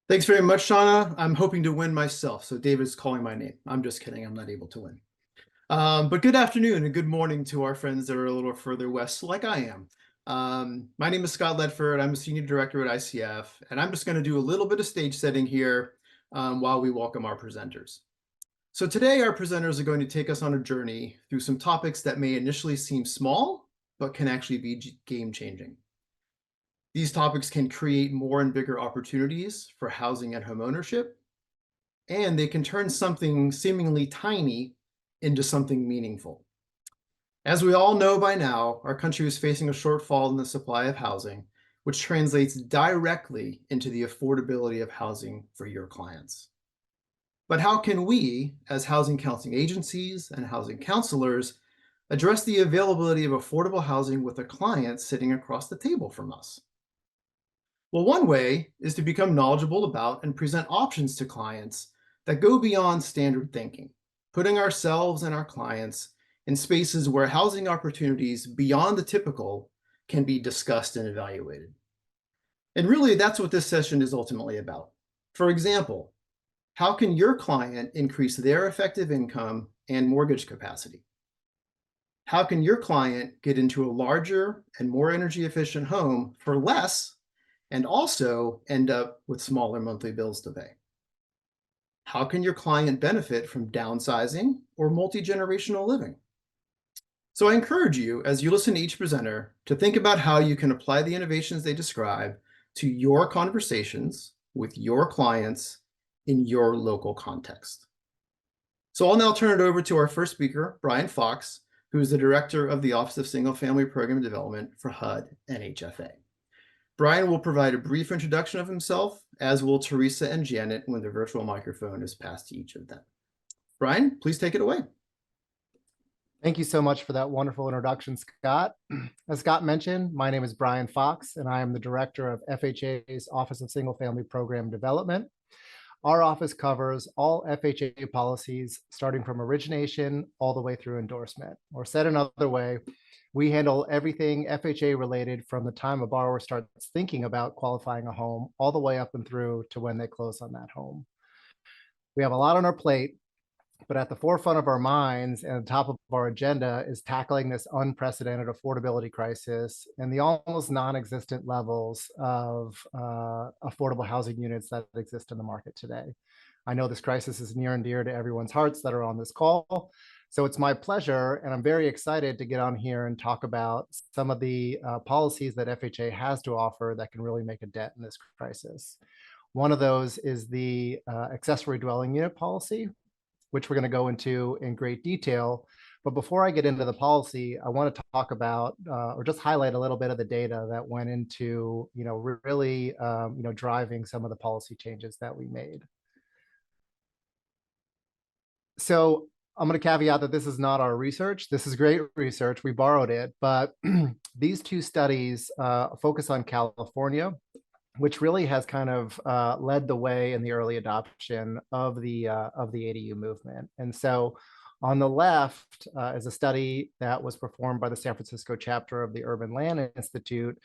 Thanks very much, Shauna. I'm hoping to win myself, so David's calling my name. I'm just kidding. I'm not able to win. But good afternoon and good morning to our friends that are a little further west, like I am. My name is Scott Ledford. I'm a senior director at ICF, and I'm just going to do a little bit of stage setting here while we welcome our presenters. So today, our presenters are going to take us on a journey through some topics that may initially seem small, but can actually be game-changing. These topics can create more and bigger opportunities for housing and homeownership, and they can turn something seemingly tiny into something meaningful. As we all know by now, our country is facing a shortfall in the supply of housing, which translates directly into the affordability of housing for your clients. But how can we, as housing counseling agencies and housing counselors, address the availability of affordable housing with a client sitting across the table from us? Well, one way is to become knowledgeable about and present options to clients that go beyond standard thinking, putting ourselves and our clients in spaces where housing opportunities beyond the typical can be discussed and evaluated. And really, that's what this session is ultimately about. For example, how can your client increase their effective income and mortgage capacity? How can your client get into a larger and more energy efficient home for less and also end up with smaller monthly bills to pay? How can your client benefit from downsizing or multi-generational living? So I encourage you, as you listen to each presenter, to think about how you can apply the innovations they describe to your conversations with your clients in your local context. So I'll now turn it over to our first speaker, Brian Fox, who is the Director of the Office of Single Family Program Development for HUD and HFA. Brian will provide a brief introduction of himself, as will Teresa and Janet when the virtual microphone is passed to each of them. Brian, please take it away. Thank you so much for that wonderful introduction, Scott. As Scott mentioned, my name is Brian Fox, and I am the Director of FHA's Office of Single Family Program Development. Our office covers all FHA policies, starting from origination all the way through endorsement. Or said another way, we handle everything FHA related from the time a borrower starts thinking about qualifying a home all the way up and through to when they close on that home. We have a lot on our plate, but at the forefront of our minds and the top of our agenda is tackling this unprecedented affordability crisis and the almost non-existent levels of affordable housing units that exist in the market today. I know this crisis is near and dear to everyone's hearts that are on this call. So it's my pleasure, and I'm very excited to get on here and talk about some of the policies that FHA has to offer that can really make a dent in this crisis. One of those is the accessory dwelling unit policy, which we're going to go into in great detail. But before I get into the policy, I want to talk about or just highlight a little bit of the data that went into, really, driving some of the policy changes that we made. So I'm going to caveat that this is not our research. This is great research. We borrowed it, but these two studies focus on California, which really has kind of led the way in the early adoption of the ADU movement. And so on the left is a study that was performed by the San Francisco chapter of the Urban Land Institute.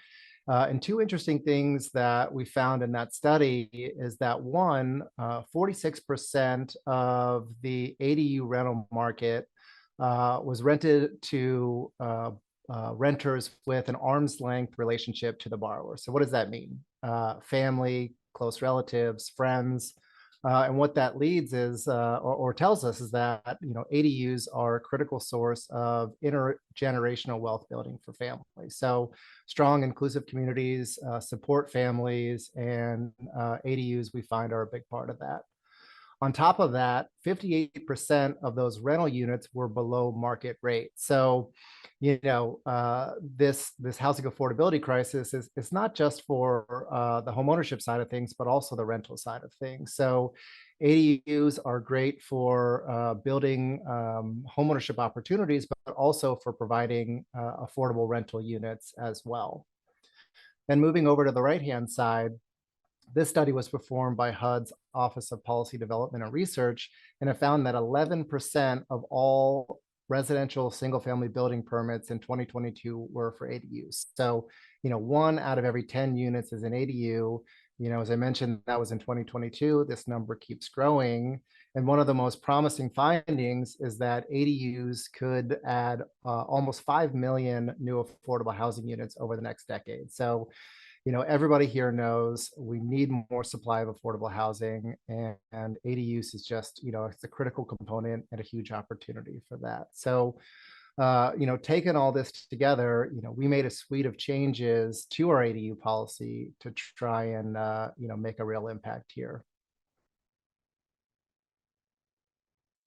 And two interesting things that we found in that study is that one, 46% of the ADU rental market was rented to renters with an arm's length relationship to the borrower. So what does that mean? Family, close relatives, friends. And what that leads is, or tells us, is that ADUs are a critical source of intergenerational wealth building for families. So strong, inclusive communities support families, and ADUs we find are a big part of that. On top of that, 58% of those rental units were below market rate. So, this housing affordability crisis is not just for the homeownership side of things, but also the rental side of things. So ADUs are great for building homeownership opportunities, but also for providing affordable rental units as well. Then moving over to the right-hand side, this study was performed by HUD's Office of Policy Development and Research, and it found that 11% of all residential single-family building permits in 2022 were for ADUs. So, 1 out of every 10 units is an ADU, As I mentioned, that was in 2022. This number keeps growing. And one of the most promising findings is that ADUs could add almost 5 million new affordable housing units over the next decade. So, everybody here knows we need more supply of affordable housing, and ADUs is just, it's a critical component and a huge opportunity for that. So, taking all this together, we made a suite of changes to our ADU policy to try and, make a real impact here.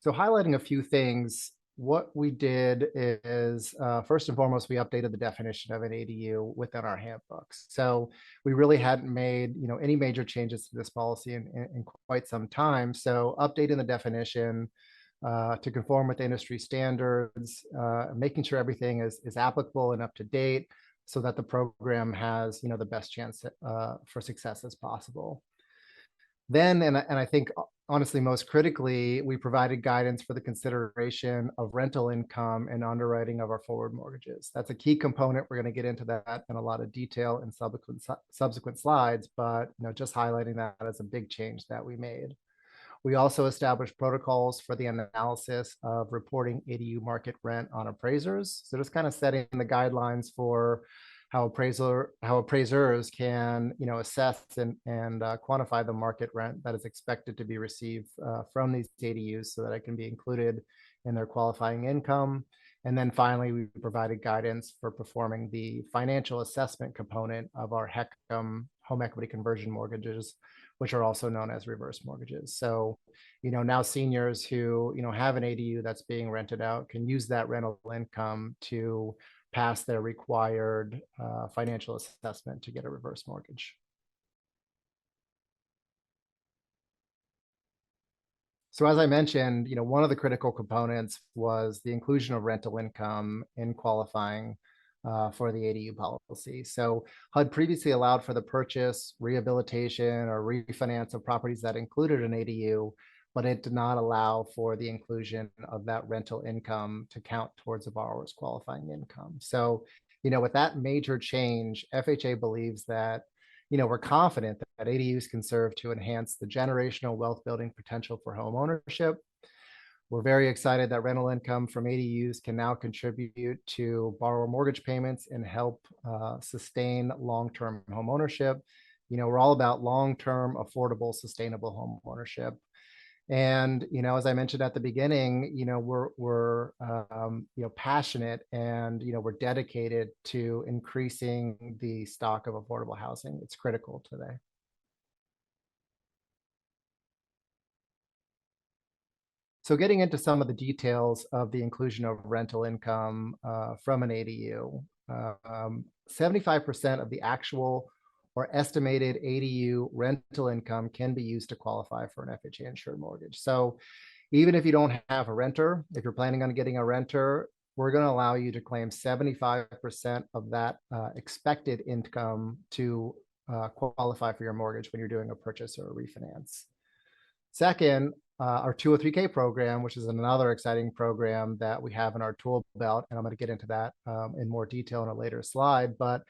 So highlighting a few things, what we did is, first and foremost, we updated the definition of an ADU within our handbooks. So we really hadn't made, any major changes to this policy in quite some time. So updating the definition, to conform with industry standards, making sure everything is applicable and up to date so that the program has, the best chance for success as possible. Then, and I think honestly, most critically, we provided guidance for the consideration of rental income and underwriting of our forward mortgages. That's a key component. We're going to get into that in a lot of detail in subsequent slides, but just highlighting that as a big change that we made. We also established protocols for the analysis of reporting ADU market rent on appraisers. So just kind of setting the guidelines for how appraisers can, assess and quantify the market rent that is expected to be received from these ADUs so that it can be included in their qualifying income. And then finally, we provided guidance for performing the financial assessment component of our HECM home equity conversion mortgages, which are also known as reverse mortgages. So, now seniors who, have an ADU that's being rented out can use that rental income to pass their required financial assessment to get a reverse mortgage. So as I mentioned, one of the critical components was the inclusion of rental income in qualifying for the ADU policy. So HUD previously allowed for the purchase, rehabilitation, or refinance of properties that included an ADU, but it did not allow for the inclusion of that rental income to count towards a borrower's qualifying income. So, with that major change, FHA believes that, we're confident that ADUs can serve to enhance the generational wealth building potential for home ownership. We're very excited that rental income from ADUs can now contribute to borrower mortgage payments and help sustain long-term home ownership. We're all about long-term, affordable, sustainable home ownership. And, as I mentioned at the beginning, we're passionate and, we're dedicated to increasing the stock of affordable housing. It's critical today. So getting into some of the details of the inclusion of rental income from an ADU, 75% of the actual or estimated ADU rental income can be used to qualify for an FHA insured mortgage. So even if you don't have a renter, if you're planning on getting a renter, we're going to allow you to claim 75% of that expected income to qualify for your mortgage when you're doing a purchase or a refinance. Second, our 203K program, which is another exciting program that we have in our tool belt, and I'm going to get into that in more detail in a later slide, but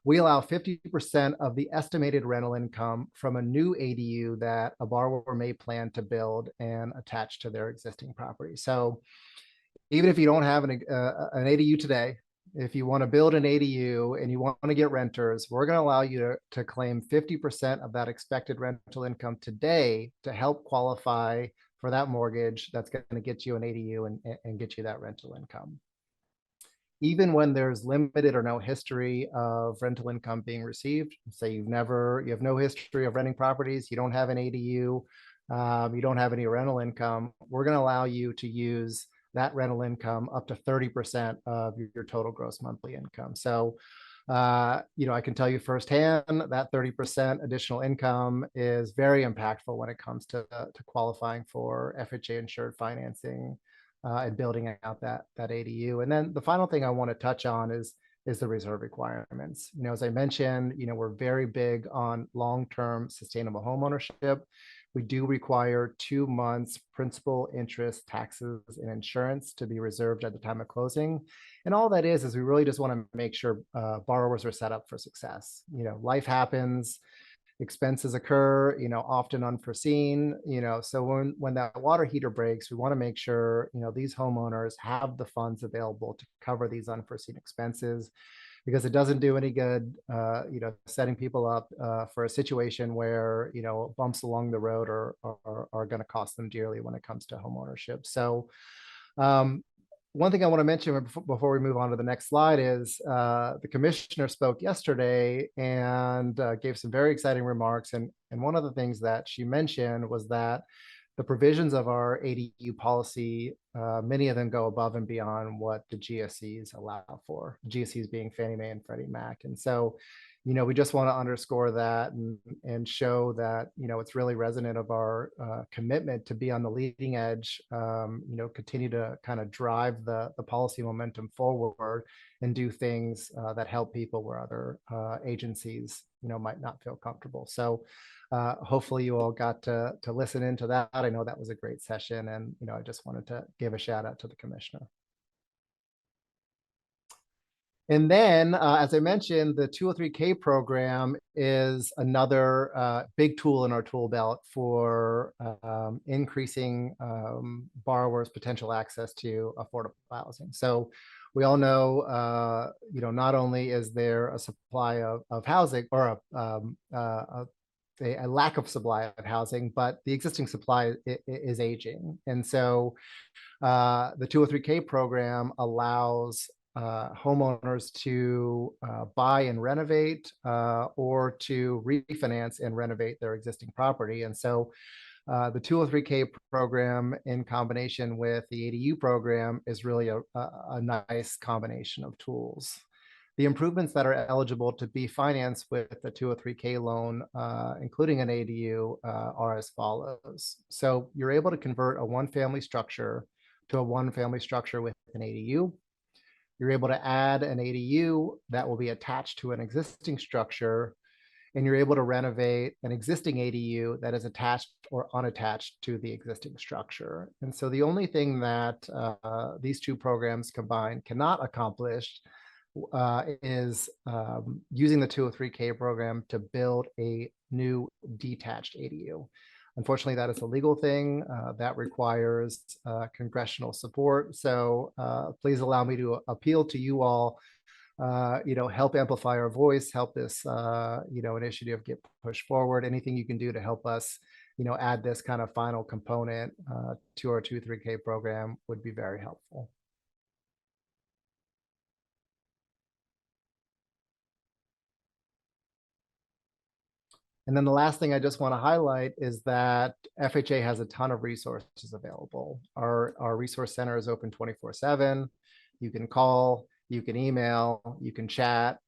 we allow 50% of the estimated rental income from a new ADU that a borrower may plan to build and attach to their existing property. So even if you don't have an ADU today, if you want to build an ADU and you want to get renters, we're going to allow you to claim 50% of that expected rental income today to help qualify for that mortgage that's going to get you an ADU and get you that rental income. Even when there's limited or no history of rental income being received, say you have no history of renting properties, you don't have an ADU, you don't have any rental income, we're going to allow you to use that rental income up to 30% of your total gross monthly income. So, I can tell you firsthand that 30% additional income is very impactful when it comes to qualifying for FHA insured financing and building out that ADU. And then the final thing I want to touch on is the reserve requirements. As I mentioned, we're very big on long-term sustainable home ownership. We do require 2 months principal, interest, taxes, and insurance to be reserved at the time of closing. And all that is we really just want to make sure borrowers are set up for success. Life happens. expenses occur, often unforeseen, so when that water heater breaks, we want to make sure, these homeowners have the funds available to cover these unforeseen expenses, because it doesn't do any good, setting people up for a situation where, bumps along the road are going to cost them dearly when it comes to homeownership. So um, one thing I want to mention before we move on to the next slide is the commissioner spoke yesterday and gave some very exciting remarks. And one of the things that she mentioned was that the provisions of our ADU policy, many of them go above and beyond what the GSEs allow for, GSEs being Fannie Mae and Freddie Mac. And so, we just want to underscore that and show that, it's really resonant of our commitment to be on the leading edge, continue to kind of drive the policy momentum forward and do things that help people where other agencies, might not feel comfortable. So hopefully you all got to listen into that. I know that was a great session, and I just wanted to give a shout out to the commissioner. And then, as I mentioned, the 203K program is another big tool in our tool belt for increasing borrowers' potential access to affordable housing. So we all know, not only is there a supply of housing, or a lack of supply of housing, but the existing supply is aging. And so the 203K program allows homeowners to buy and renovate or to refinance and renovate their existing property. And so the 203K program in combination with the ADU program is really a nice combination of tools. The improvements that are eligible to be financed with the 203K loan, including an ADU, are as follows. So you're able to convert a one-family structure to a one-family structure with an ADU. You're able to add an ADU that will be attached to an existing structure, and you're able to renovate an existing ADU that is attached or unattached to the existing structure. And so the only thing that these two programs combined cannot accomplish is using the 203K program to build a new detached ADU. Unfortunately, that is a legal thing that requires congressional support. So please allow me to appeal to you all, help amplify our voice, help this, initiative get pushed forward. Anything you can do to help us, add this kind of final component to our 203K program would be very helpful. And then the last thing I just want to highlight is that FHA has a ton of resources available. Our resource center is open 24/7. You can call, you can email, you can chat.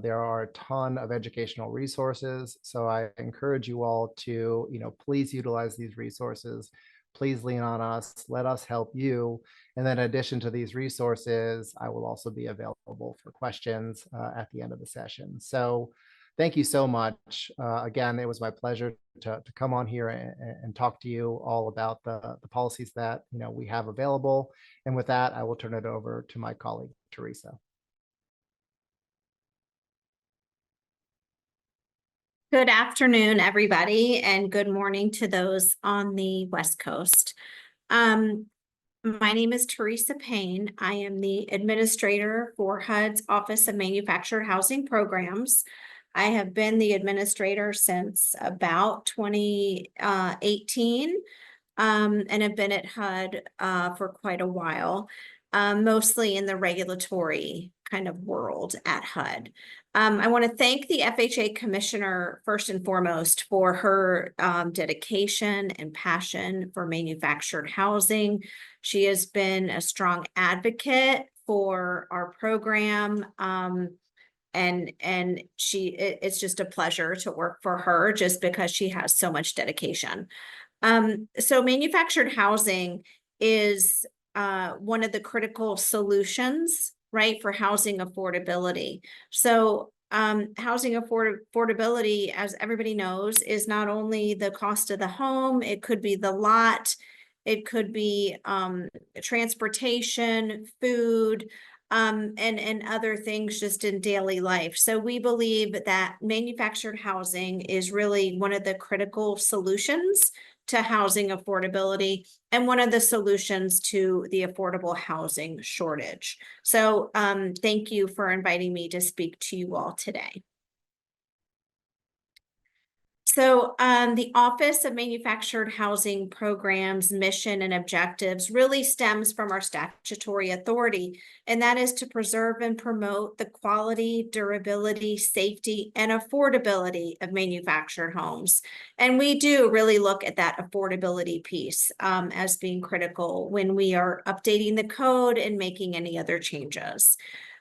There are a ton of educational resources. So I encourage you all to, please utilize these resources. Please lean on us. Let us help you. And then in addition to these resources, I will also be available for questions at the end of the session. So thank you so much. Again, it was my pleasure to come on here and talk to you all about the policies that we have available. And with that, I will turn it over to my colleague, Teresa. Good afternoon, everybody, and good morning to those on the West Coast. My name is Teresa Payne. I am the administrator for HUD's Office of Manufactured Housing Programs. I have been the administrator since about 2018 and have been at HUD for quite a while, mostly in the regulatory kind of world at HUD. I want to thank the FHA commissioner first and foremost for her dedication and passion for manufactured housing. She has been a strong advocate for our program. And it's just a pleasure to work for her just because she has so much dedication. So manufactured housing is one of the critical solutions, right, for housing affordability. So housing affordability, as everybody knows, is not only the cost of the home, it could be the lot, it could be transportation, food, and other things just in daily life. So we believe that manufactured housing is really one of the critical solutions to housing affordability and one of the solutions to the affordable housing shortage. So thank you for inviting me to speak to you all today. So the Office of Manufactured Housing Programs mission and objectives really stems from our statutory authority, and that is to preserve and promote the quality, durability, safety, and affordability of manufactured homes. And we do really look at that affordability piece as being critical when we are updating the code and making any other changes.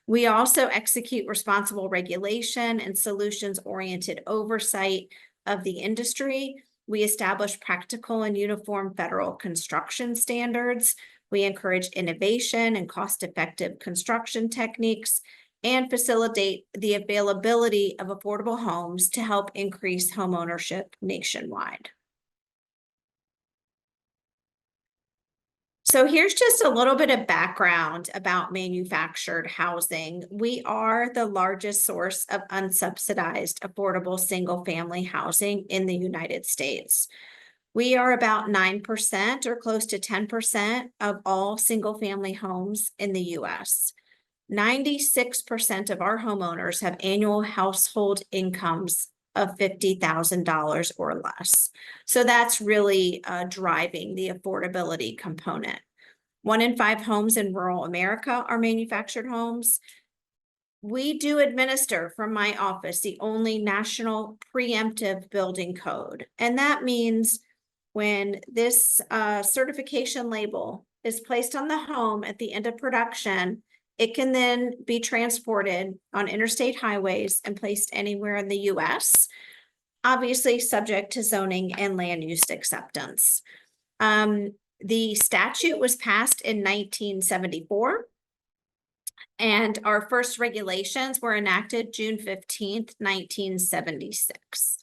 We also execute responsible regulation and solutions-oriented oversight of the industry. We establish practical and uniform federal construction standards. We encourage innovation and cost-effective construction techniques and facilitate the availability of affordable homes to help increase homeownership nationwide. So here's just a little bit of background about manufactured housing. We are the largest source of unsubsidized affordable single-family housing in the United States. We are about 9% or close to 10% of all single-family homes in the US. 96% of our homeowners have annual household incomes of $50,000 or less. So that's really driving the affordability component. 1 in 5 homes in rural America are manufactured homes. We do administer from my office the only national preemptive building code. And that means when this certification label is placed on the home at the end of production, it can then be transported on interstate highways and placed anywhere in the US, obviously subject to zoning and land use acceptance. The statute was passed in 1974, and our first regulations were enacted June 15th, 1976.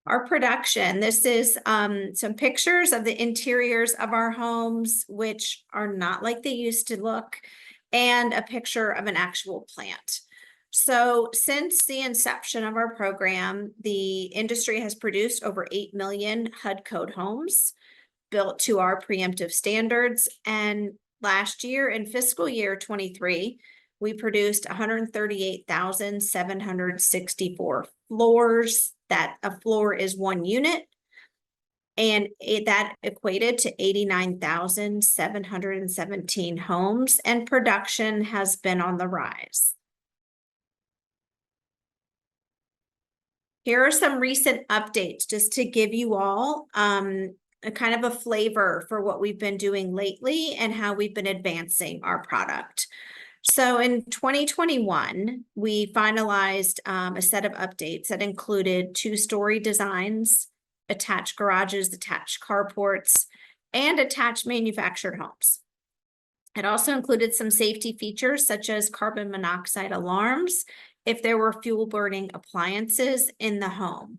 Our production, this is some pictures of the interiors of our homes, which are not like they used to look, and a picture of an actual plant. So since the inception of our program, the industry has produced over 8 million HUD code homes built to our preemptive standards. And last year in fiscal year 23, we produced 138,764 floors. That a floor is 1 unit, and that equated to 89,717 homes, and production has been on the rise. Here are some recent updates just to give you all a kind of a flavor for what we've been doing lately and how we've been advancing our product. So in 2021, we finalized a set of updates that included 2-story designs, attached garages, attached carports, and attached manufactured homes. It also included some safety features such as carbon monoxide alarms if there were fuel burning appliances in the home.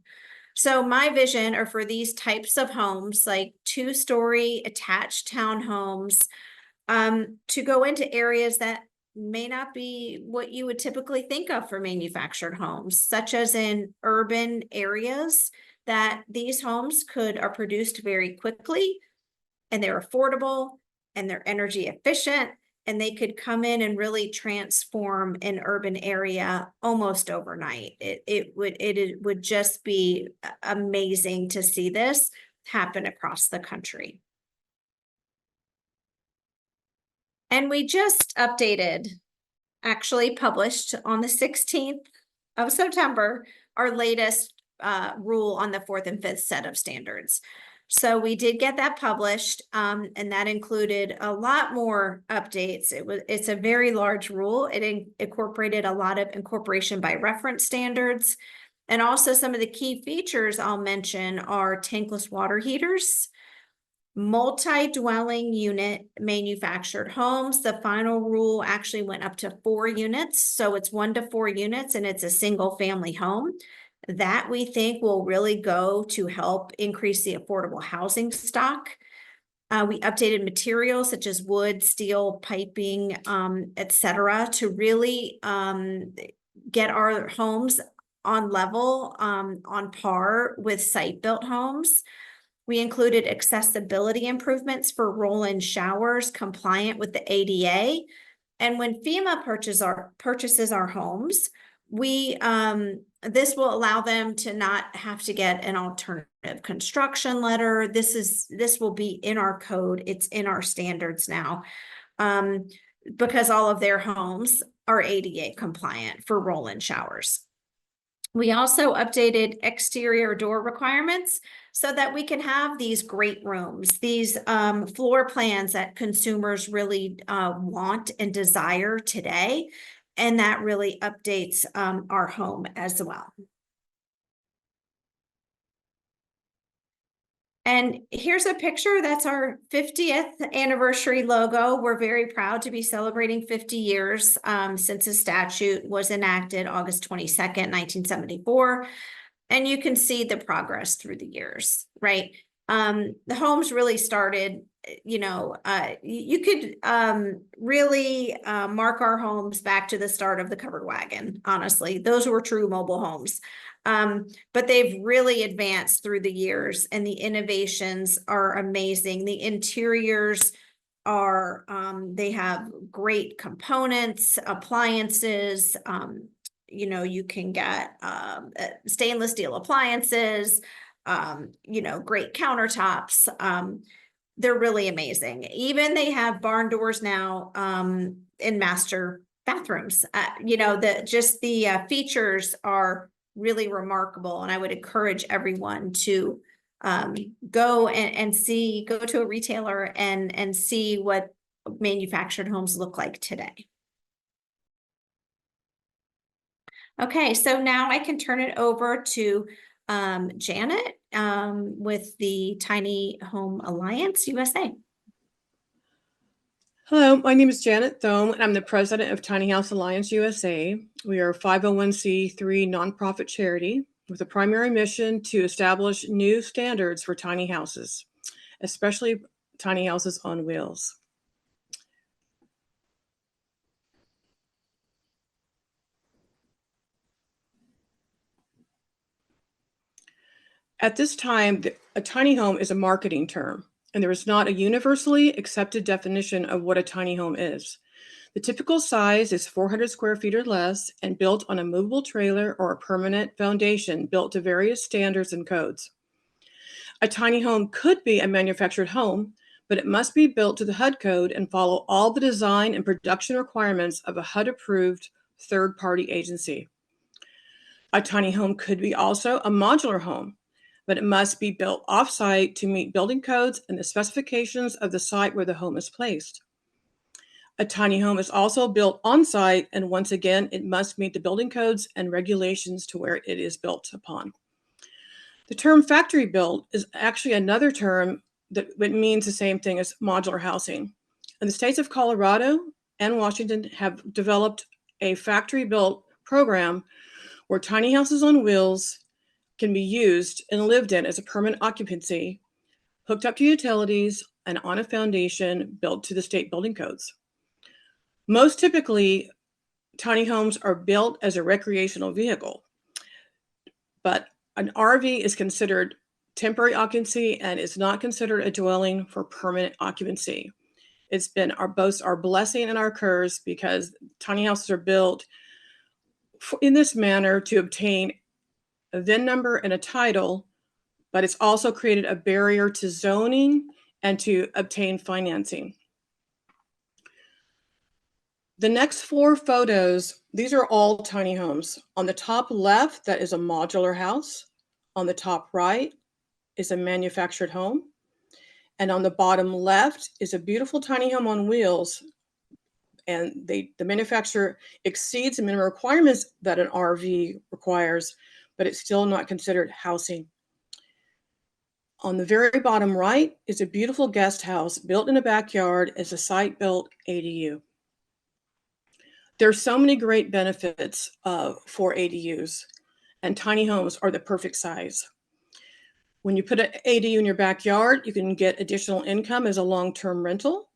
So my vision are for these types of homes, like 2-story attached townhomes, to go into areas that may not be what you would typically think of for manufactured homes, such as in urban areas, that these homes are produced very quickly, and they're affordable, and they're energy efficient, and they could come in and really transform an urban area almost overnight. It would just be amazing to see this happen across the country. And we just actually published on the 16th of September, our latest rule on the 4th and 5th set of standards. So we did get that published, and that included a lot more updates. It's a very large rule. It incorporated a lot of incorporation by reference standards. And also some of the key features I'll mention are tankless water heaters, multi-dwelling unit manufactured homes. The final rule actually went up to 4 units. So it's 1 to 4 units, and it's a single family home. That we think will really go to help increase the affordable housing stock. We updated materials such as wood, steel, piping, etc., to really get our homes on level, on par with site-built homes. We included accessibility improvements for roll-in showers compliant with the ADA. And when FEMA purchases our homes, this will allow them to not have to get an alternative construction letter. This will be in our code. It's in our standards now, because all of their homes are ADA compliant for roll-in showers. We also updated exterior door requirements so that we can have these great rooms, these floor plans that consumers really want and desire today. And that really updates our home as well. And here's a picture. That's our 50th anniversary logo. We're very proud to be celebrating 50 years since the statute was enacted August 22nd, 1974. And you can see the progress through the years, right? The homes really started, you could really mark our homes back to the start of the covered wagon, honestly. Those were true mobile homes. But they've really advanced through the years, and the innovations are amazing. The interiors are, they have great components, appliances, you can get stainless steel appliances, great countertops. They're really amazing. Even they have barn doors now in master bathrooms. The features are really remarkable, and I would encourage everyone to go to a retailer and see what manufactured homes look like today. Okay, so now I can turn it over to Janet with the Tiny Home Alliance USA. Hello, my name is Janet Thome, and I'm the president of Tiny House Alliance USA. We are a 501c3 nonprofit charity with a primary mission to establish new standards for tiny houses, especially tiny houses on wheels. At this time, a tiny home is a marketing term, and there is not a universally accepted definition of what a tiny home is. The typical size is 400 square feet or less and built on a movable trailer or a permanent foundation built to various standards and codes. A tiny home could be a manufactured home, but it must be built to the HUD code and follow all the design and production requirements of a HUD-approved third-party agency. A tiny home could be also a modular home, but it must be built off-site to meet building codes and the specifications of the site where the home is placed. A tiny home is also built on-site, and once again, it must meet the building codes and regulations to where it is built upon. The term factory built is actually another term that means the same thing as modular housing. And the states of Colorado and Washington have developed a factory built program where tiny houses on wheels can be used and lived in as a permanent occupancy, hooked up to utilities and on a foundation built to the state building codes. Most typically, tiny homes are built as a recreational vehicle, but an RV is considered temporary occupancy and is not considered a dwelling for permanent occupancy. It's been both our blessing and our curse, because tiny houses are built in this manner to obtain a VIN number and a title, but it's also created a barrier to zoning and to obtain financing. The next 4 photos, these are all tiny homes. On the top left, that is a modular house. On the top right is a manufactured home. And on the bottom left is a beautiful tiny home on wheels. And the manufacturer exceeds the minimum requirements that an RV requires, but it's still not considered housing. On the very bottom right is a beautiful guest house built in a backyard as a site-built ADU. There's so many great benefits for ADUs, and tiny homes are the perfect size. When you put an ADU in your backyard, you can get additional income as a long-term rental.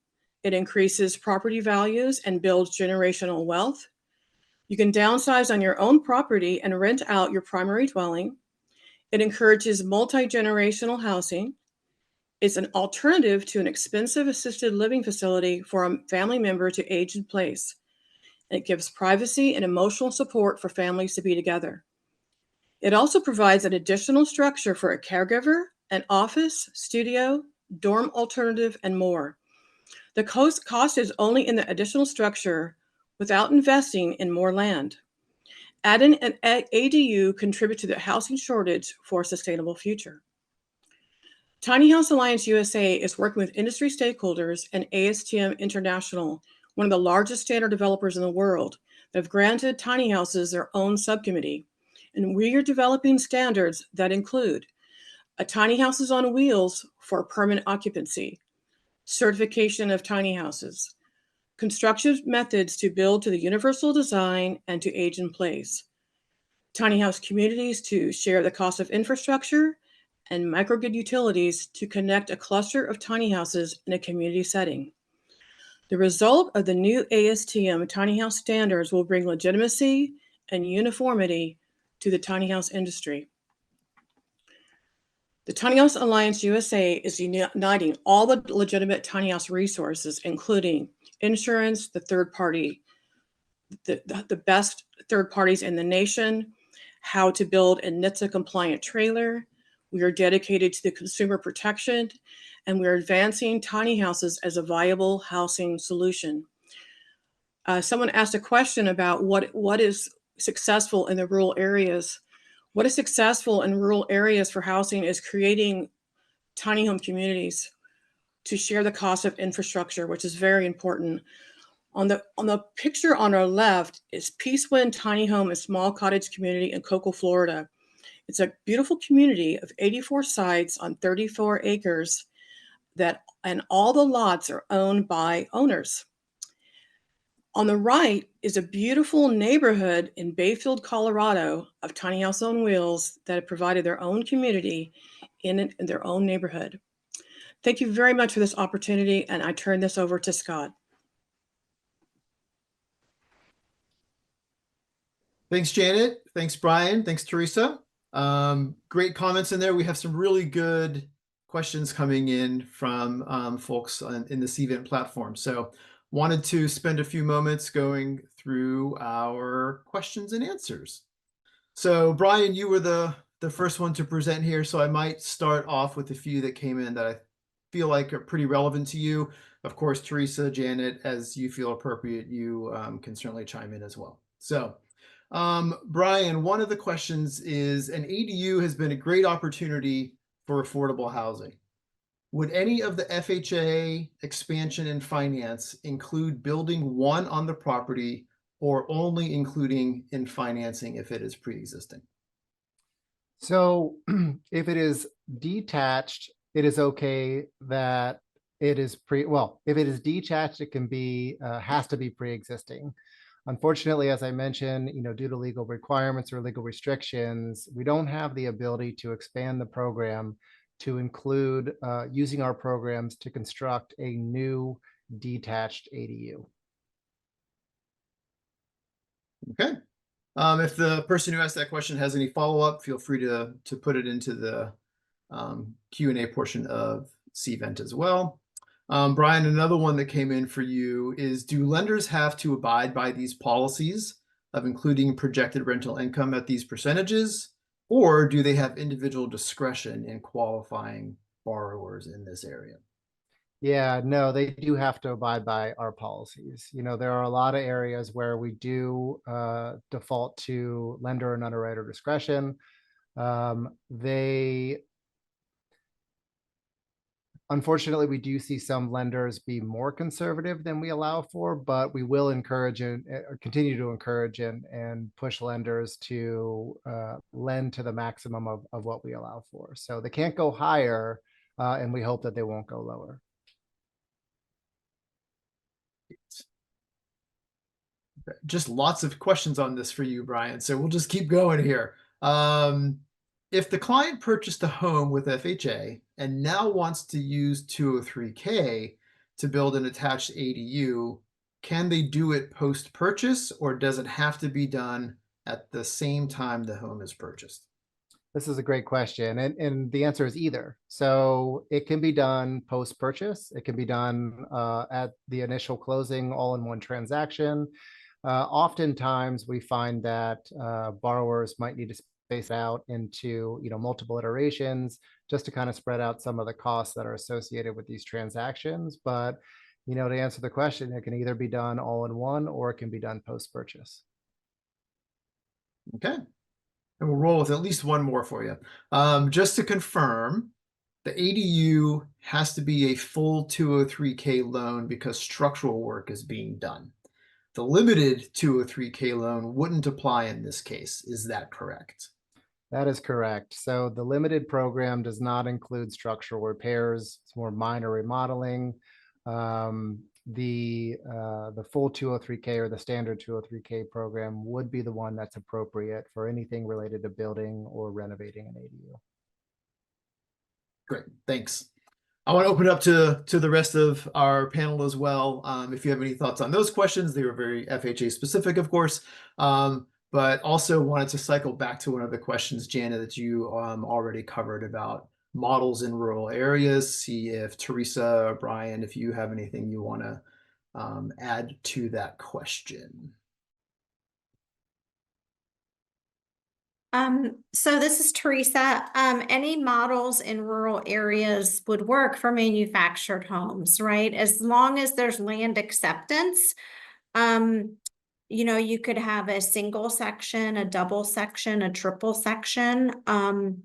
It increases property values and builds generational wealth. You can downsize on your own property and rent out your primary dwelling. It encourages multi-generational housing. It's an alternative to an expensive assisted living facility for a family member to age in place. It gives privacy and emotional support for families to be together. It also provides an additional structure for a caregiver, an office, studio, dorm alternative, and more. The cost is only in the additional structure without investing in more land. Adding an ADU contributes to the housing shortage for a sustainable future. Tiny House Alliance USA is working with industry stakeholders and ASTM International, one of the largest standard developers in the world, that have granted tiny houses their own subcommittee. And we are developing standards that include a tiny houses on wheels for permanent occupancy, certification of tiny houses, construction methods to build to the universal design and to age in place, tiny house communities to share the cost of infrastructure, and microgrid utilities to connect a cluster of tiny houses in a community setting. The result of the new ASTM tiny house standards will bring legitimacy and uniformity to the tiny house industry. The Tiny House Alliance USA is uniting all the legitimate tiny house resources, including insurance, the best third parties in the nation, how to build a NHTSA compliant trailer. We are dedicated to the consumer protection, and we are advancing tiny houses as a viable housing solution. Someone asked a question about what is successful in the rural areas. What is successful in rural areas for housing is creating tiny home communities to share the cost of infrastructure, which is very important. On the picture on our left is Peacewind Tiny Home and Small Cottage Community in Cocoa, Florida. It's a beautiful community of 84 sites on 34 acres and all the lots are owned by owners. On the right is a beautiful neighborhood in Bayfield, Colorado of Tiny House on Wheels that have provided their own community in their own neighborhood. Thank you very much for this opportunity, and I turn this over to Scott. Thanks, Janet. Thanks, Brian. Thanks, Teresa. Great comments in there. We have some really good questions coming in from folks in the CVent platform. So wanted to spend a few moments going through our questions and answers. So Brian, you were the first one to present here, so I might start off with a few that came in that I feel like are pretty relevant to you. Of course, Teresa, Janet, as you feel appropriate, you can certainly chime in as well. So Brian, one of the questions is, an ADU has been a great opportunity for affordable housing. Would any of the FHA expansion and finance include building one on the property, or only including in financing if it is pre-existing? So if it is detached, it is okay that it is if it is detached, it can be, has to be pre-existing. Unfortunately, as I mentioned, due to legal requirements or legal restrictions, we don't have the ability to expand the program to include using our programs to construct a new detached ADU. Okay. If the person who asked that question has any follow-up, feel free to put it into the Q&A portion of CVent as well. Brian, another one that came in for you is, do lenders have to abide by these policies of including projected rental income at these percentages, or do they have individual discretion in qualifying borrowers in this area? Yeah, no, they do have to abide by our policies. There are a lot of areas where we do default to lender and underwriter discretion. Unfortunately, we do see some lenders be more conservative than we allow for, but we will encourage and continue to encourage and push lenders to lend to the maximum of what we allow for. So they can't go higher, and we hope that they won't go lower. Just lots of questions on this for you, Brian. So we'll just keep going here. if the client purchased a home with FHA and now wants to use 203K to build an attached ADU, can they do it post-purchase, or does it have to be done at the same time the home is purchased? This is a great question, and the answer is either. So it can be done post-purchase. It can be done at the initial closing, all in one transaction. Oftentimes, we find that borrowers might need to space out into multiple iterations just to kind of spread out some of the costs that are associated with these transactions. But to answer the question, it can either be done all in one or it can be done post-purchase. Okay. And we'll roll with at least one more for you. Just to confirm, the ADU has to be a full 203K loan because structural work is being done. The limited 203K loan wouldn't apply in this case. Is that correct? That is correct. So the limited program does not include structural repairs. It's more minor remodeling. The full 203K or the standard 203K program would be the one that's appropriate for anything related to building or renovating an ADU. Great, thanks. I want to open it up to the rest of our panel as well. If you have any thoughts on those questions, they were very FHA specific, of course. But also wanted to cycle back to one of the questions, Jana, that you already covered about models in rural areas. See if Teresa or Brian, if you have anything you want to add to that question. So this is Teresa. Any models in rural areas would work for manufactured homes, right? As long as there's land acceptance. You could have a single section, a double section, a triple section. And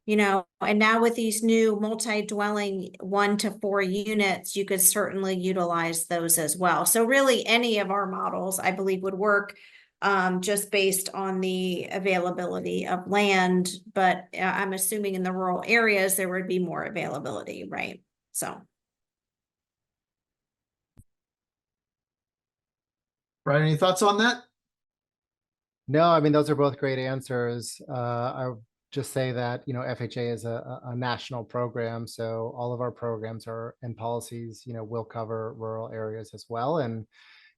now with these new multi-dwelling 1 to 4 units, you could certainly utilize those as well. So really any of our models, I believe, would work just based on the availability of land. But I'm assuming in the rural areas, there would be more availability, right? So. Brian, any thoughts on that? No, I mean, those are both great answers. I would just say that, FHA is a national program. So all of our programs are and policies, will cover rural areas as well. And,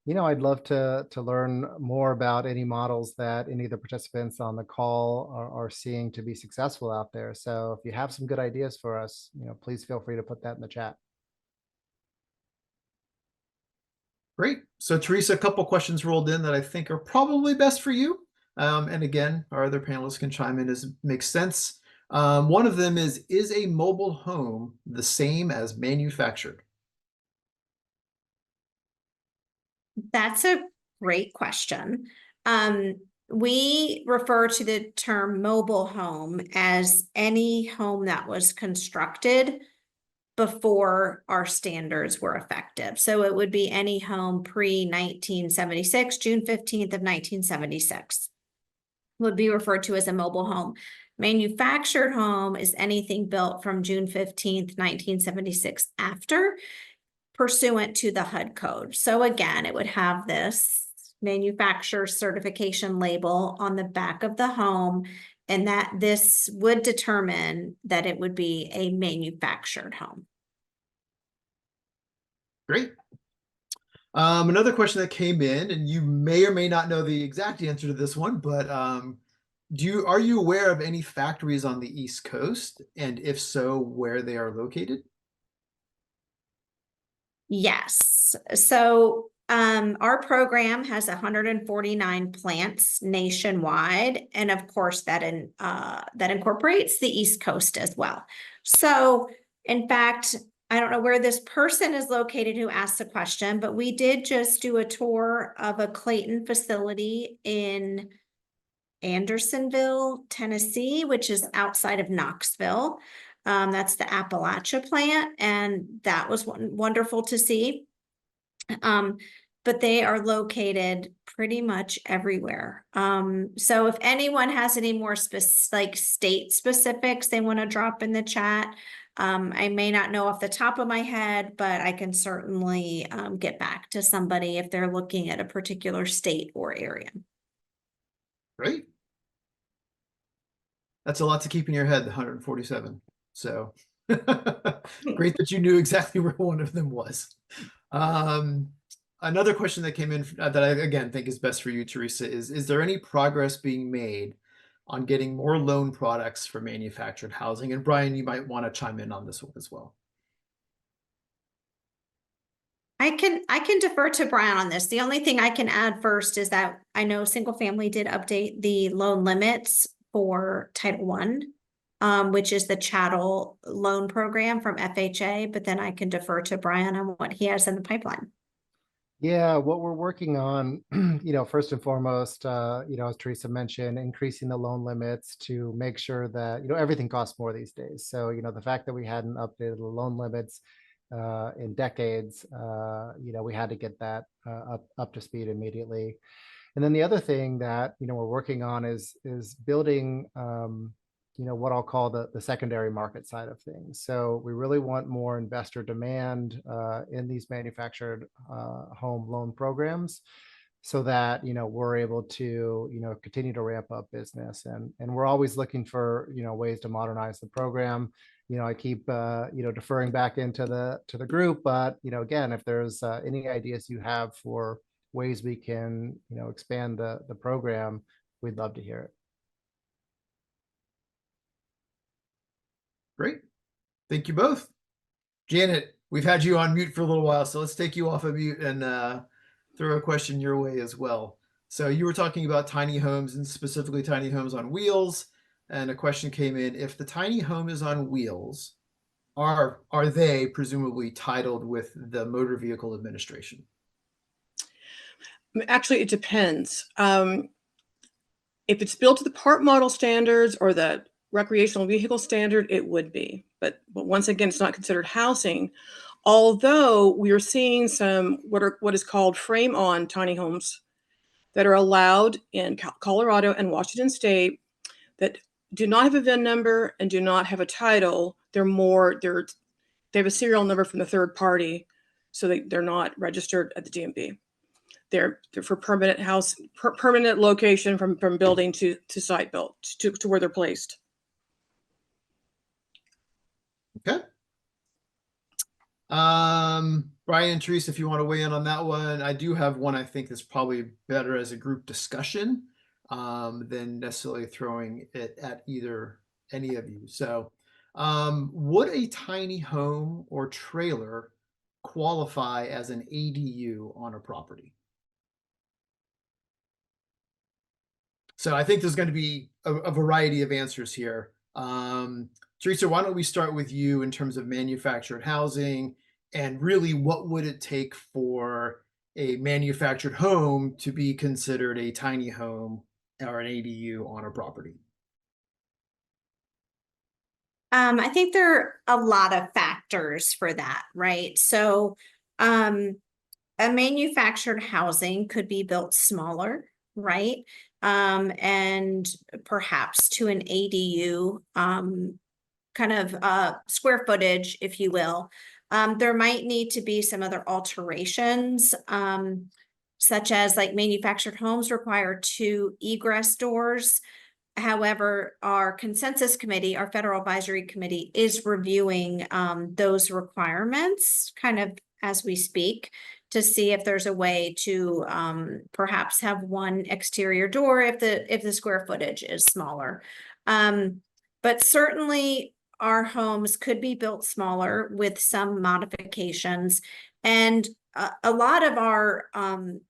I'd love to learn more about any models that any of the participants on the call are seeing to be successful out there. So if you have some good ideas for us, please feel free to put that in the chat. Great. So Teresa, a couple questions rolled in that I think are probably best for you. And again, our other panelists can chime in as it makes sense. One of them is a mobile home the same as manufactured? That's a great question. We refer to the term mobile home as any home that was constructed before our standards were effective. So it would be any home pre-1976, June 15th of 1976 would be referred to as a mobile home. Manufactured home is anything built from June 15th, 1976 after, pursuant to the HUD code. So again, it would have this manufacturer certification label on the back of the home, and that this would determine that it would be a manufactured home. Great. Another question that came in, and you may or may not know the exact answer to this one, but are you aware of any factories on the East Coast? And if so, where they are located? Yes. So our program has 149 plants nationwide, and of course that incorporates the East Coast as well. So in fact, I don't know where this person is located who asked the question, but we did just do a tour of a Clayton facility in Andersonville, Tennessee, which is outside of Knoxville. That's the Appalachia plant, and that was wonderful to see. But they are located pretty much everywhere. So if anyone has any more like state specifics they want to drop in the chat, I may not know off the top of my head, but I can certainly get back to somebody if they're looking at a particular state or area. Great. That's a lot to keep in your head, the 147. So great that you knew exactly where one of them was. Another question that came in that I, again, think is best for you, Teresa, is there any progress being made on getting more loan products for manufactured housing? And Brian, you might want to chime in on this one as well. I can defer to Brian on this. The only thing I can add first is that I know single family did update the loan limits for Title I, which is the chattel loan program from FHA, but then I can defer to Brian on what he has in the pipeline. Yeah, what we're working on, first and foremost, as Teresa mentioned, increasing the loan limits to make sure that, everything costs more these days. So, the fact that we hadn't updated the loan limits in decades, we had to get that up to speed immediately. And then the other thing that, we're working on is building, what I'll call the secondary market side of things. So we really want more investor demand in these manufactured home loan programs so that, we're able to, continue to ramp up business. And we're always looking for, ways to modernize the program. I keep, deferring back into the group, but, again, if there's any ideas you have for ways we can, expand the program, we'd love to hear it. Great. Thank you both. Janet, we've had you on mute for a little while, so let's take you off of mute and throw a question your way as well. So you were talking about tiny homes and specifically tiny homes on wheels. And a question came in, if the tiny home is on wheels, are they presumably titled with the Motor Vehicle Administration? Actually, it depends. If it's built to the part model standards or the recreational vehicle standard, it would be. But once again, it's not considered housing. Although we are seeing some what is called frame-on tiny homes that are allowed in Colorado and Washington State that do not have a VIN number and do not have a title. They have a serial number from the third party, so they're not registered at the DMV. They're for permanent location from building to site built to where they're placed. Okay. Brian, Teresa, if you want to weigh in on that one, I do have one I think that's probably better as a group discussion than necessarily throwing it at any of you. So would a tiny home or trailer qualify as an ADU on a property? So I think there's going to be a variety of answers here. Teresa, why don't we start with you in terms of manufactured housing and really what would it take for a manufactured home to be considered a tiny home or an ADU on a property? I think there are a lot of factors for that, right? So a manufactured housing could be built smaller, right? And perhaps to an ADU kind of square footage, if you will. There might need to be some other alterations, such as like manufactured homes require 2 egress doors. However, our consensus committee, our federal advisory committee, is reviewing those requirements kind of as we speak to see if there's a way to perhaps have 1 exterior door if the square footage is smaller. But certainly our homes could be built smaller with some modifications. And a lot of our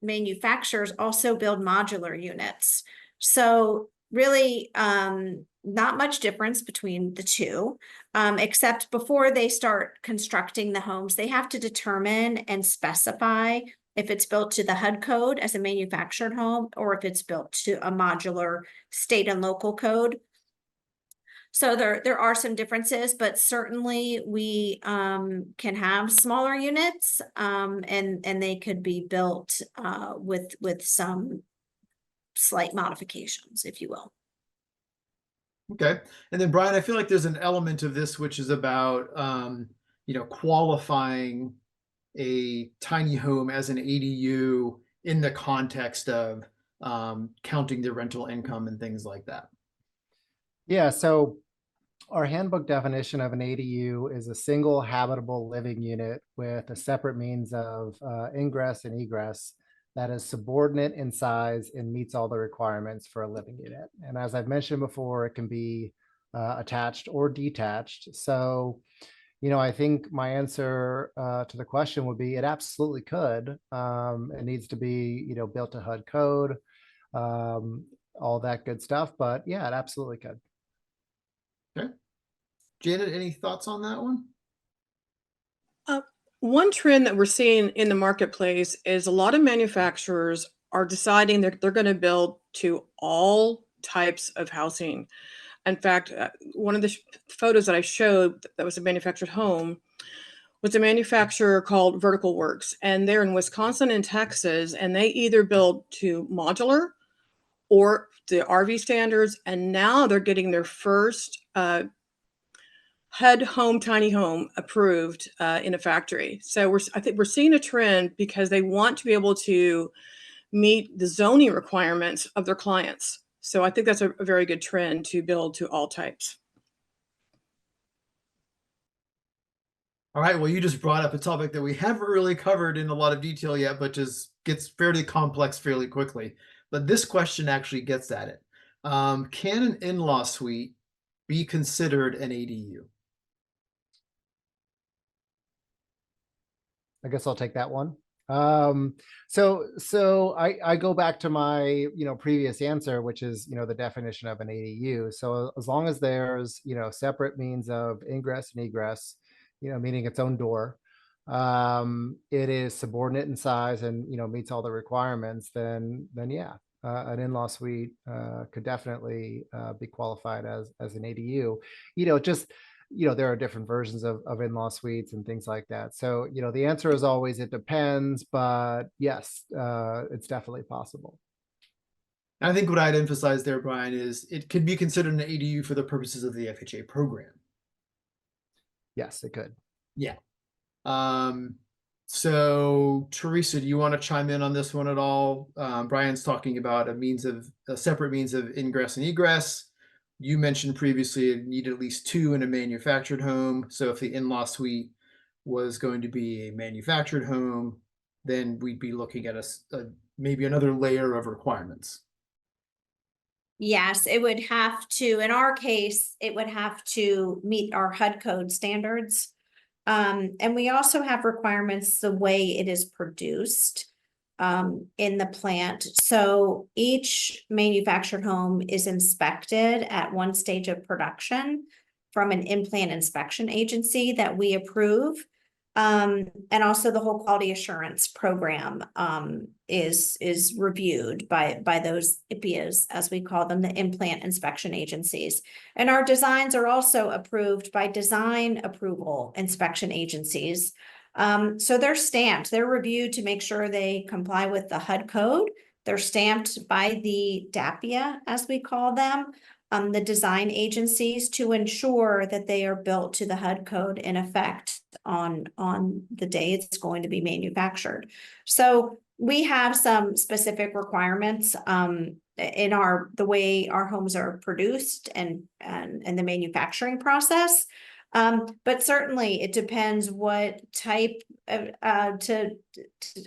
manufacturers also build modular units. So really not much difference between the two, except before they start constructing the homes, they have to determine and specify if it's built to the HUD code as a manufactured home or if it's built to a modular state and local code. So there are some differences, but certainly we can have smaller units and they could be built with some slight modifications, if you will. Okay. And then Brian, I feel like there's an element of this which is about qualifying a tiny home as an ADU in the context of counting the rental income and things like that. Yeah, so our handbook definition of an ADU is a single habitable living unit with a separate means of ingress and egress that is subordinate in size and meets all the requirements for a living unit. And as I've mentioned before, it can be attached or detached. So, I think my answer to the question would be it absolutely could. It needs to be, built to HUD code, um, all that good stuff. But yeah, it absolutely could. Okay. Janet, any thoughts on that one? One trend that we're seeing in the marketplace is a lot of manufacturers are deciding that they're going to build to all types of housing. In fact, one of the photos that I showed that was a manufactured home was a manufacturer called Vertical Works, and they're in Wisconsin and Texas, and they either build to modular or the RV standards, and now they're getting their first HUD home, tiny home approved in a factory. So I think we're seeing a trend because they want to be able to meet the zoning requirements of their clients. So I think that's a very good trend to build to all types. All right, well, you just brought up a topic that we haven't really covered in a lot of detail yet, but just gets fairly complex fairly quickly. But this question actually gets at it. Can an in-law suite be considered an ADU? I guess I'll take that one. So I go back to my, previous answer, which is, the definition of an ADU. So as long as there's, separate means of ingress and egress, meaning its own door, it is subordinate in size and, meets all the requirements, then yeah, an in-law suite could definitely be qualified as an ADU. Just there are different versions of in-law suites and things like that. So, the answer is always it depends, but yes, it's definitely possible. I think what I'd emphasize there, Brian, is it could be considered an ADU for the purposes of the FHA program. Yes, it could. Yeah. So Teresa, do you want to chime in on this one at all? Brian's talking about a separate means of ingress and egress. You mentioned previously it needed at least two in a manufactured home. So if the in-law suite was going to be a manufactured home, then we'd be looking at maybe another layer of requirements. Yes, it would have to, in our case, it would have to meet our HUD code standards. And we also have requirements the way it is produced in the plant. So each manufactured home is inspected at one stage of production from an in-plant inspection agency that we approve. And also the whole quality assurance program is reviewed by those IPIAs, as we call them, the in-plant inspection agencies. And our designs are also approved by design approval inspection agencies. So they're stamped, they're reviewed to make sure they comply with the HUD code. They're stamped by the DAPIA, as we call them, the design agencies, to ensure that they are built to the HUD code in effect on the day it's going to be manufactured. So we have some specific requirements in the way our homes are produced and the manufacturing process. But certainly it depends what type of, to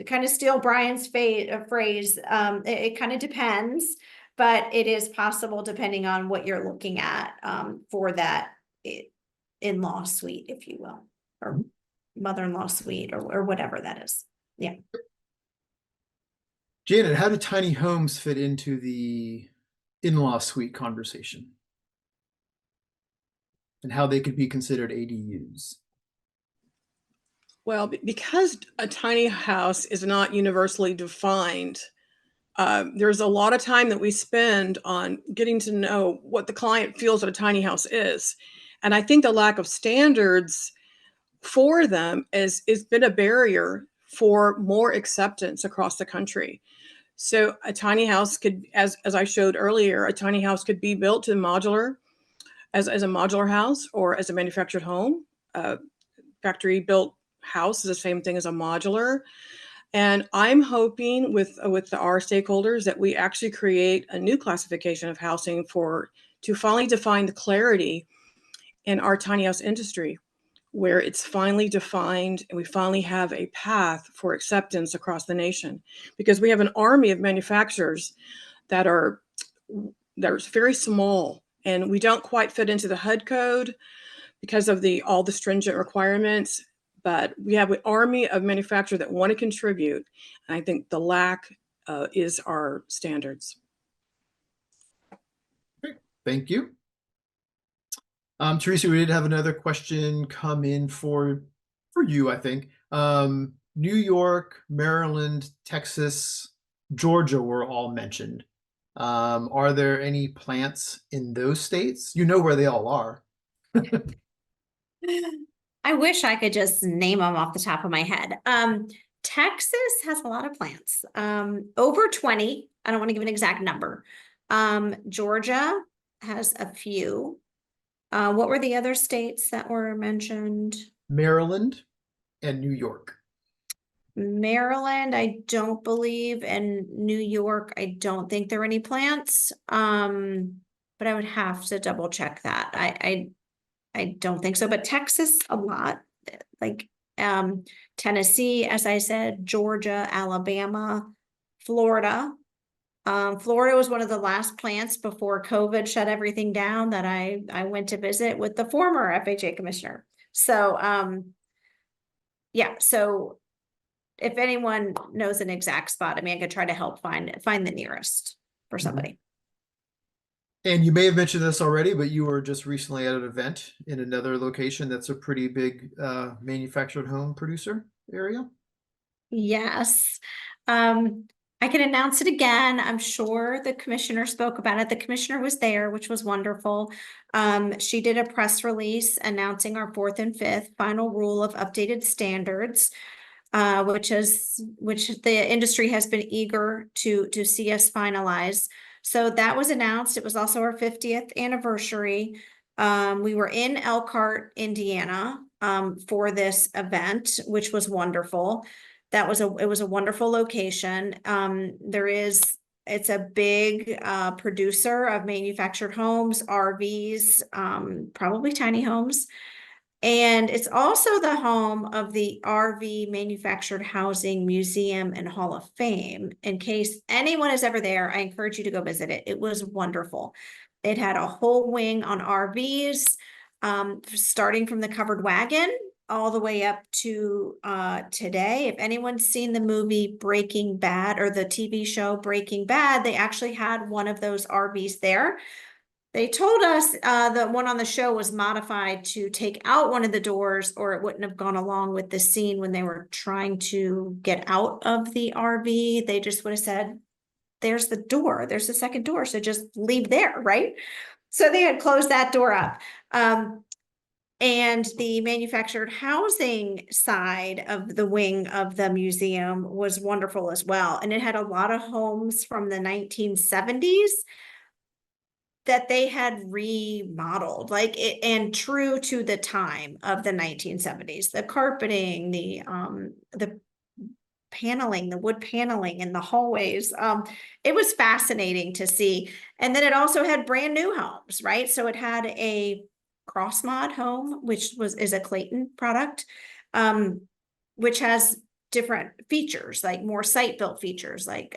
kind of steal Brian's phrase, it kind of depends, but it is possible depending on what you're looking at for that in-law suite, if you will, or mother-in-law suite or whatever that is. Yeah. Janet, how do tiny homes fit into the in-law suite conversation? And how they could be considered ADUs? Well, because a tiny house is not universally defined, there's a lot of time that we spend on getting to know what the client feels that a tiny house is. And I think the lack of standards for them has been a barrier for more acceptance across the country. So a tiny house could, as I showed earlier, a tiny house could be built to modular as a modular house or as a manufactured home. Factory built house is the same thing as a modular. And I'm hoping with our stakeholders that we actually create a new classification of housing for to finally define the clarity in our tiny house industry, where it's finally defined and we finally have a path for acceptance across the nation. Because we have an army of manufacturers that are very small, and we don't quite fit into the HUD code because of all the stringent requirements, but we have an army of manufacturers that want to contribute. And I think the lack is our standards. Great. Thank you. Teresa, we did have another question come in for you, I think. New York, Maryland, Texas, Georgia were all mentioned. Are there any plants in those states? You know where they all are. I wish I could just name them off the top of my head. Texas has a lot of plants, over 20. I don't want to give an exact number. Georgia has a few. What were the other states that were mentioned? Maryland and New York. Maryland, I don't believe, and New York, I don't think there are any plants. But I would have to double check that. I don't think so, but Texas, a lot, like Tennessee, as I said, Georgia, Alabama, Florida. Florida was one of the last plants before COVID shut everything down that I went to visit with the former FHA commissioner. So yeah, so if anyone knows an exact spot, I mean, I could try to help find the nearest for somebody. And you may have mentioned this already, but you were just recently at an event in another location that's a pretty big manufactured home producer area. Yes. I can announce it again. I'm sure the commissioner spoke about it. The commissioner was there, which was wonderful. She did a press release announcing our 4th and 5th final rule of updated standards, which the industry has been eager to see us finalize. So that was announced. It was also our 50th anniversary. We were in Elkhart, Indiana, for this event, which was wonderful. It was a wonderful location. It's a big producer of manufactured homes, RVs, probably tiny homes. And it's also the home of the RV Manufactured Housing Museum and Hall of Fame. In case anyone is ever there, I encourage you to go visit it. It was wonderful. It had a whole wing on RVs, starting from the covered wagon all the way up to today. If anyone's seen the movie Breaking Bad or the TV show Breaking Bad, they actually had one of those RVs there. They told us the one on the show was modified to take out one of the doors, or it wouldn't have gone along with the scene when they were trying to get out of the RV. They just would have said, there's the door, there's the second door, so just leave there, right? So they had closed that door up. And the manufactured housing side of the wing of the museum was wonderful as well. And it had a lot of homes from the 1970s that they had remodeled, like it, and true to the time of the 1970s, the carpeting, the paneling, the wood paneling in the hallways. It was fascinating to see. And then it also had brand new homes, right? So it had a cross-mod home, which is a Clayton product, which has different features, like more site-built features, like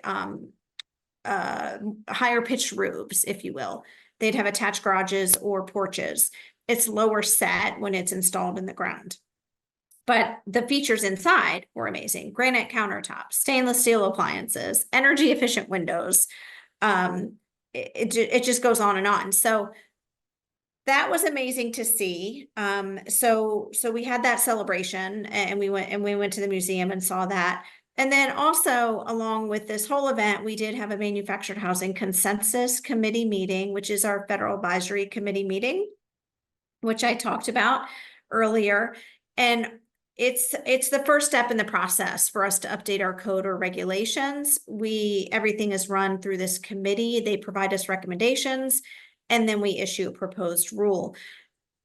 higher pitched roofs, if you will. They'd have attached garages or porches. It's lower set when it's installed in the ground. But the features inside were amazing. Granite countertops, stainless steel appliances, energy efficient windows. It just goes on and on. So that was amazing to see. So we had that celebration, and we went to the museum and saw that. And then also, along with this whole event, we did have a manufactured housing consensus committee meeting, which is our federal advisory committee meeting, which I talked about earlier. And it's the first step in the process for us to update our code or regulations. Everything is run through this committee. They provide us recommendations, and then we issue a proposed rule.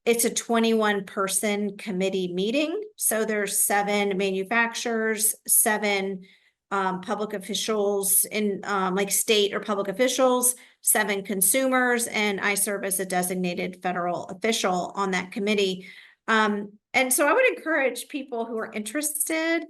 It's a 21-person committee meeting. So there's 7 manufacturers, 7 public officials in like state or public officials, 7 consumers, and I serve as a designated federal official on that committee. And so I would encourage people who are interested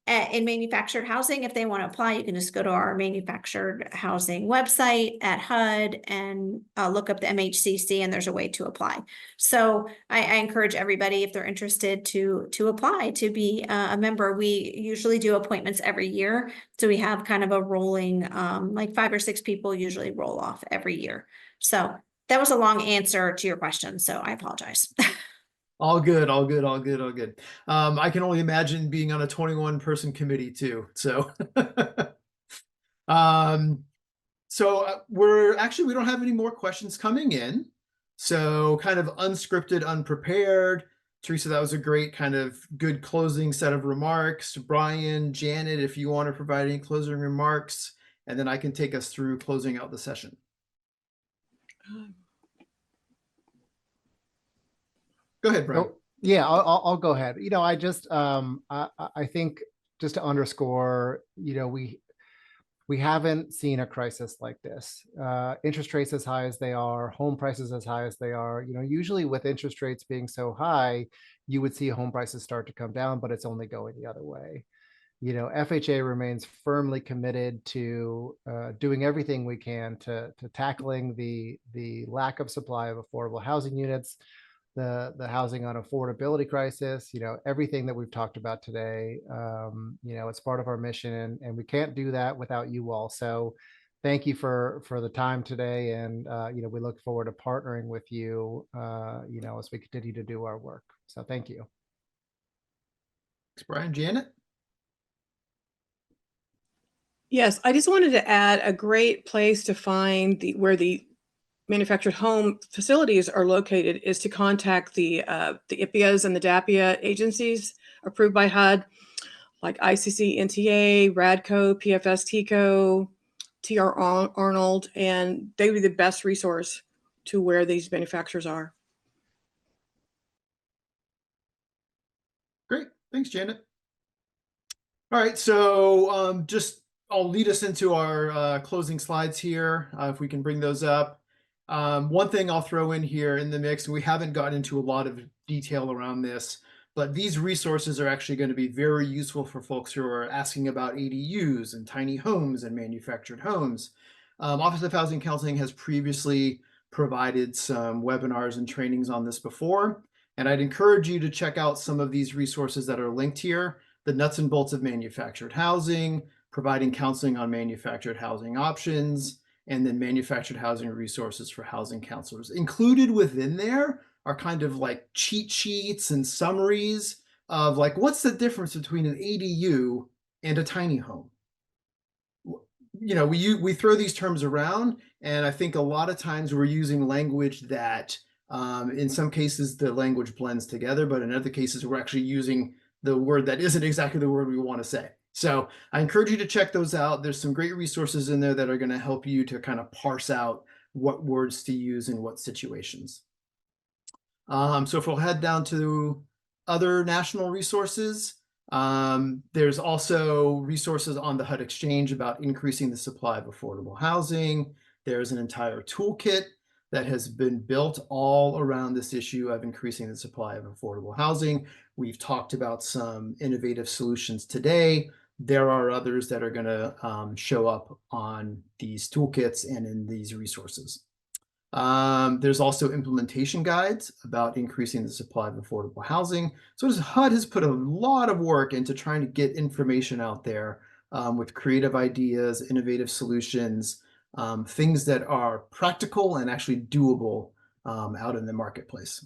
in manufactured housing, if they want to apply, you can just go to our manufactured housing website at HUD and look up the MHCC, and there's a way to apply. So I encourage everybody, if they're interested, to apply to be a member. We usually do appointments every year, so we have kind of a rolling, like 5 or 6 people usually roll off every year. So that was a long answer to your question, so I apologize. All good, all good, all good, all good. I can only imagine being on a 21-person committee too. So, we don't have any more questions coming in. So kind of unscripted, unprepared. Teresa, that was a great kind of good closing set of remarks. Brian, Janet, if you want to provide any closing remarks, and then I can take us through closing out the session. Go ahead, Brian. Oh, yeah, I'll go ahead. You know, I just I think just to underscore, you know, we haven't seen a crisis like this. Interest rates as high as they are, home prices as high as they are. You know, usually with interest rates being so high, you would see home prices start to come down, but it's only going the other way. You know, FHA remains firmly committed to doing everything we can to tackling the lack of supply of affordable housing units, the housing unaffordability crisis, you know, everything that we've talked about today. You know, it's part of our mission, and we can't do that without you all. So thank you for the time today. And, you know, we look forward to partnering with you, you know, as we continue to do our work. So thank you. Thanks, Brian. Janet? Yes, I just wanted to add a great place to find where the manufactured home facilities are located is to contact the IPIAs and the DAPIA agencies approved by HUD, like ICC, NTA, RADCO, PFS, TICO, TR Arnold, and they would be the best resource to where these manufacturers are. Great. Thanks, Janet. All right, so I'll lead us into our closing slides here, if we can bring those up. One thing I'll throw in here in the mix, and we haven't gotten into a lot of detail around this, but these resources are actually going to be very useful for folks who are asking about ADUs and tiny homes and manufactured homes. Office of Housing Counseling has previously provided some webinars and trainings on this before, and I'd encourage you to check out some of these resources that are linked here. The nuts and bolts of manufactured housing, providing counseling on manufactured housing options, and then manufactured housing resources for housing counselors. Included within there are kind of like cheat sheets and summaries of like, what's the difference between an ADU and a tiny home? You know, we throw these terms around, and I think a lot of times we're using language that in some cases the language blends together, but in other cases we're actually using the word that isn't exactly the word we want to say. So I encourage you to check those out. There's some great resources in there that are going to help you to kind of parse out what words to use in what situations. So if we'll head down to other national resources, there's also resources on the HUD Exchange about increasing the supply of affordable housing. There's an entire toolkit that has been built all around this issue of increasing the supply of affordable housing. We've talked about some innovative solutions today. There are others that are going to show up on these toolkits and in these resources. There's also implementation guides about increasing the supply of affordable housing. So HUD has put a lot of work into trying to get information out there with creative ideas, innovative solutions, things that are practical and actually doable out in the marketplace.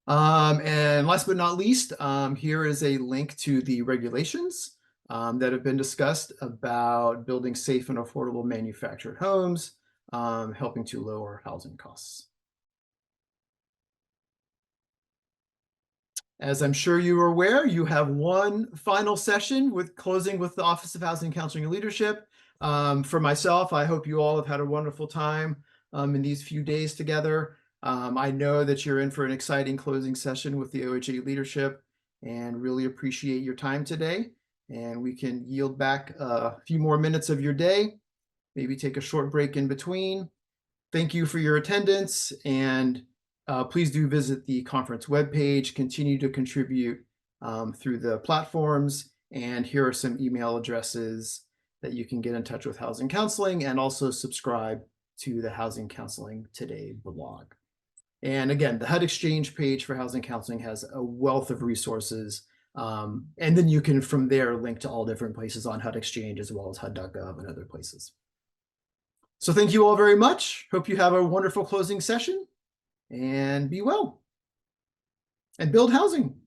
And last but not least, here is a link to the regulations that have been discussed about building safe and affordable manufactured homes, helping to lower housing costs. As I'm sure you are aware, you have one final session with closing with the Office of Housing Counseling and Leadership. For myself, I hope you all have had a wonderful time in these few days together. I know that you're in for an exciting closing session with the OHC leadership and really appreciate your time today. and we can yield back a few more minutes of your day, maybe take a short break in between. Thank you for your attendance, and please do visit the conference webpage, continue to contribute through the platforms, and here are some email addresses that you can get in touch with Housing Counseling, and also subscribe to the Housing Counseling Today blog. And again, the HUD Exchange page for Housing Counseling has a wealth of resources. And then you can, from there, link to all different places on HUD Exchange, as well as HUD.gov and other places. So thank you all very much. Hope you have a wonderful closing session, and be well and build housing.